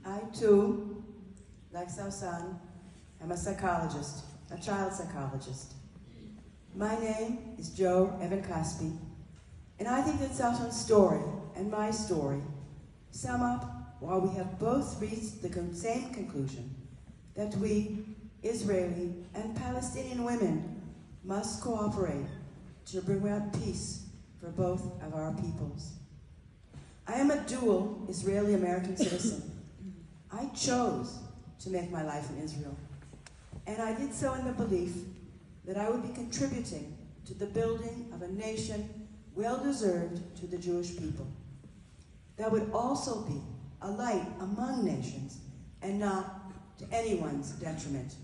I too, like Sausan, am a psychologist, a child psychologist. My name is Jo Even-Caspi, and I think that Sausan's story and my story sum up why we have both reached the same conclusion, that we, Israeli and Palestinian women, must cooperate to bring about peace for both of our peoples. I am a dual Israeli-American citizen. I chose to make my life in Israel, and I did so in the belief that I would be contributing to the building of a nation well-deserved to the Jewish people. That would also be a light among nations and not to anyone's detriment.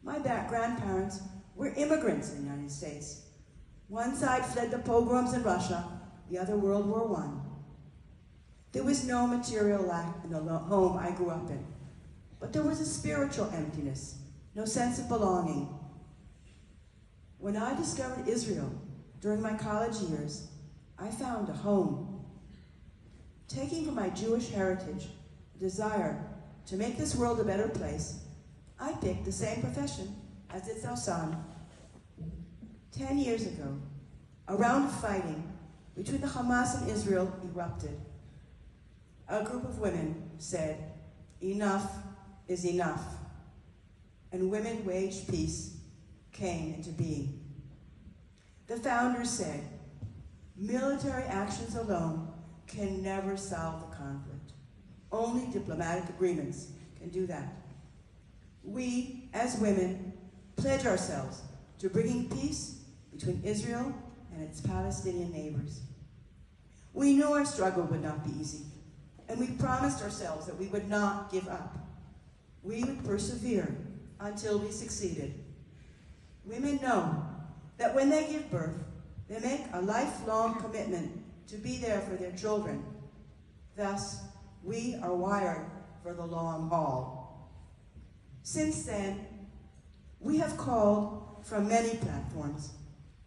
My grandparents were immigrants in the United States. One side fled the pogroms in Russia, the other World War I. There was no material lack in the home I grew up in, but there was a spiritual emptiness, no sense of belonging. When I discovered Israel during my college years, I found a home. Taking from my Jewish heritage a desire to make this world a better place, I picked the same profession as did Sausan. 10 years ago, a round of fighting between the Hamas and Israel erupted. A group of women said, "Enough is enough," and women waged peace came into being. The founders said, military actions alone can never solve the conflict. Only diplomatic agreements can do that. We, as women, pledge ourselves to bringing peace between Israel and its Palestinian neighbors. We knew our struggle would not be easy, and we promised ourselves that we would not give up. We would persevere until we succeeded. Women know that when they give birth, they make a lifelong commitment to be there for their children. Thus, we are wired for the long haul. Since then, we have called from many platforms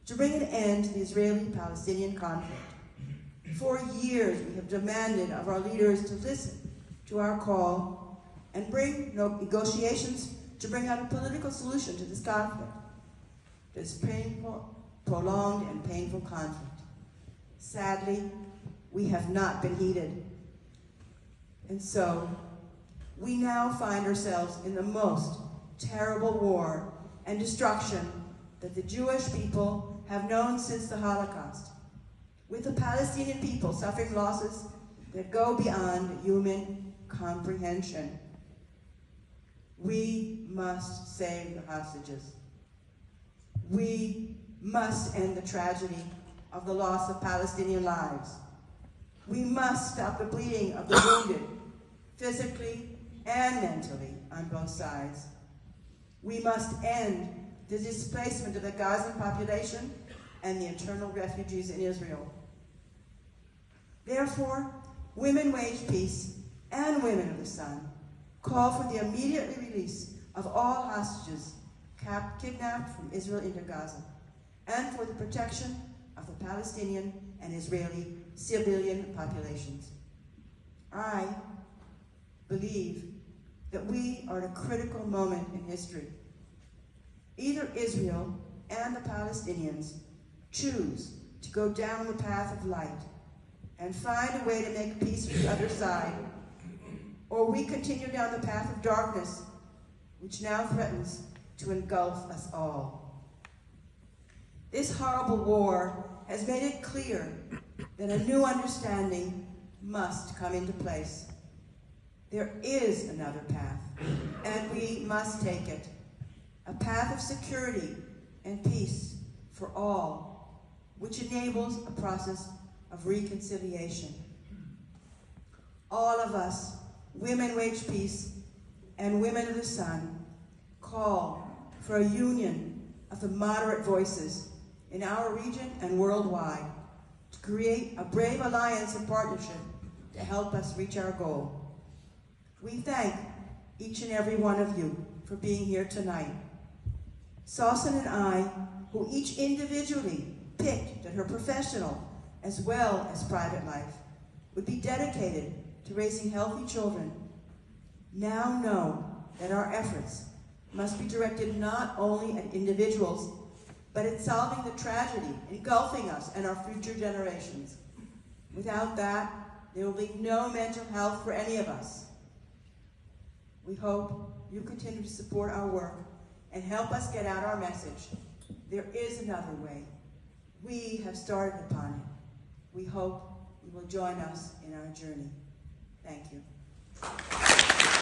to bring an end to the Israeli-Palestinian conflict. For years, we have demanded of our leaders to listen to our call and bring negotiations to bring out a political solution to this conflict, this painful, prolonged, and painful conflict. Sadly, we have not been heeded. And so, we now find ourselves in the most terrible war and destruction that the Jewish people have known since the Holocaust, with the Palestinian people suffering losses that go beyond human comprehension. We must save the hostages. We must end the tragedy of the loss of Palestinian lives. We must stop the bleeding of the wounded, physically and mentally, on both sides. We must end the displacement of the Gazan population and the internal refugees in Israel. Therefore, Women Wage Peace and Women of the Sun call for the immediate release of all hostages kidnapped from Israel into Gaza, and for the protection of the Palestinian and Israeli civilian populations. I believe that we are at a critical moment in history. Either Israel and the Palestinians choose to go down the path of light and find a way to make peace with the other side, or we continue down the path of darkness, which now threatens to engulf us all. This horrible war has made it clear that a new understanding must come into place. There is another path, and we must take it. A path of security and peace for all, which enables a process of reconciliation. All of us, Women Wage Peace and Women of the Sun, call for a union of the moderate voices in our region and worldwide to create a brave alliance and partnership to help us reach our goal. We thank each and every one of you for being here tonight. Sausan and I, who each individually picked that her professional as well as private life would be dedicated to raising healthy children now know that our efforts must be directed not only at individuals, but at solving the tragedy engulfing us and our future generations. Without that, there will be no mental health for any of us. We hope you continue to support our work and help us get out our message. There is another way. We have started upon it. We hope you will join us in our journey. Thank you.